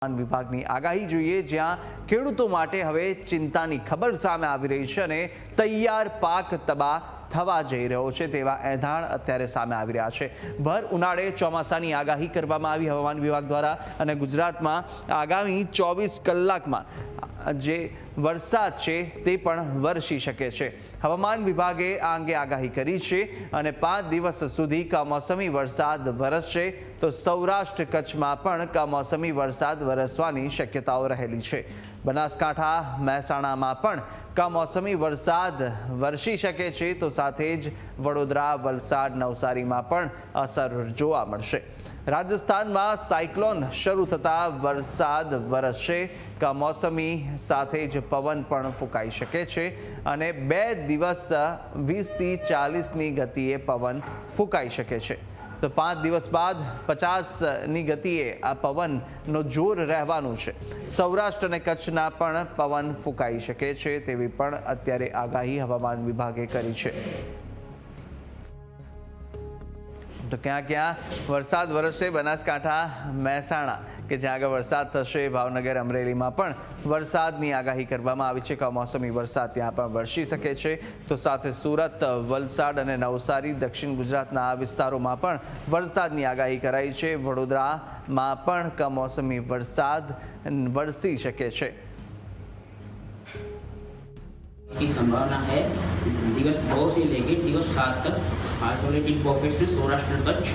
હવામાન વિભાગની આગાહી જોઈએ, જ્યાં ખેડૂતો માટે હવે ચિંતાની ખબર સામે આવી રહી છે અને તૈયાર પાક તબાહ થવા જઈ રહ્યો છે તેવા એંધાણ અત્યારે સામે આવી રહ્યા છે। ભર ઉનાળે ચોમાસાની આગાહી કરવામાં આવી હવામાન વિભાગ દ્વારા અને ગુજરાતમાં આગામી 24 કલાકમાં જે વરસાદ છે તે પણ વરસી શકે છે। હવામાન વિભાગે આ અંગે આગાહી કરી છે અને 5 દિવસ સુધી કમોસમી વરસાદ વરસશે તો સૌરાષ્ટ્ર કચ્છમાં પણ કમોસમી વરસાદ વરસવાની શક્યતાઓ રહેલી છે। બનાસકાંઠા મહેસાણામાં પણ કમોસમી વરસાદ વરસી શકે છે તો સાથે જ વડોદરા વલસાડ નવસારીમાં પણ અસર જોવા મળશે। રાજસ્થાનમાં સાયક્લોન શરૂ થતાં વરસાદ વરસશે, કમોસમી સાથે જ પવન પણ ફૂંકાઈ શકે છે અને 2 દિવસ 20થી 40ની ગતિએ પવન ફૂંકાઈ શકે છે તો 5 દિવસ બાદ 50ની ગતિએ આ પવનનો જોર રહેવાનું છે। સૌરાષ્ટ્ર અને કચ્છના પણ પવન ફૂંકાઈ શકે છે તેવી પણ અત્યારે આગાહી હવામાન વિભાગે કરી છે। તો ક્યાં ક્યાં વરસાદ વરસશે? બનાસકાંઠા મહેસાણા કે જ્યાં આગળ વરસાદ થશે, ભાવનગર અમરેલીમાં પણ વરસાદની આગાહી કરવામાં આવી છે। કમોસમી વરસાદ ત્યાં પણ વરસી શકે છે તો સાથે સુરત વલસાડ અને નવસારી દક્ષિણ ગુજરાતના આ વિસ્તારોમાં પણ વરસાદની આગાહી કરાઈ છે। વડોદરામાં પણ કમોસમી વરસાદ વરસી શકે છે। की संभावना है दिवस 2 से लेकर दिवस 7 तक आइसोलेटेड पॉकेट्स में सौराष्ट्र कच्छ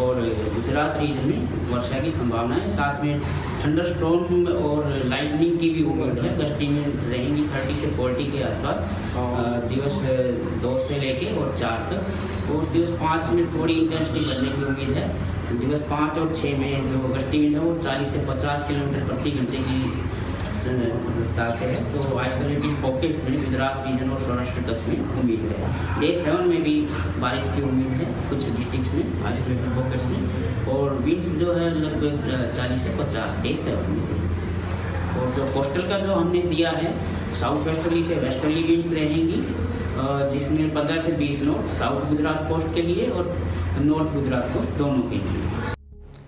और गुजरात रीजन में वर्षा की संभावना है। साथ में थंडर स्टॉर्म और लाइटनिंग की भी उम्मीद है। गस्टिंग रहेंगी 30 से 40 के आसपास दिवस 2 से लेके और 4 तक। और दिवस 5 में थोड़ी इंटेंसिटी बढ़ने की उम्मीद है। दिवस 5 और 6 में जो गस्टिंग है वो 40 से 50 किलोमीटर प्रति घंटे की रफ्तार से है। तो आइसोलेटेड पॉकेट्स में गुजरात रीजन और सौराष्ट्र कच्छ में उम्मीद है। डे 7 में भी बारिश की उम्मीद है कुछ डिस्ट्रिक्ट्स में आइसोलेटेड पॉकेट्स में। और विंड्स जो है लगभग 40 से 50 डे 7 में। और जो कोस्टल का जो हमने दिया है, साउथ वेस्टर्ली से वेस्टर्ली विंड्स रहेंगी जिसमें 15 से 20 नॉट साउथ गुजरात कोस्ट के लिए और नॉर्थ गुजरात कोस्ट दोनों के लिए।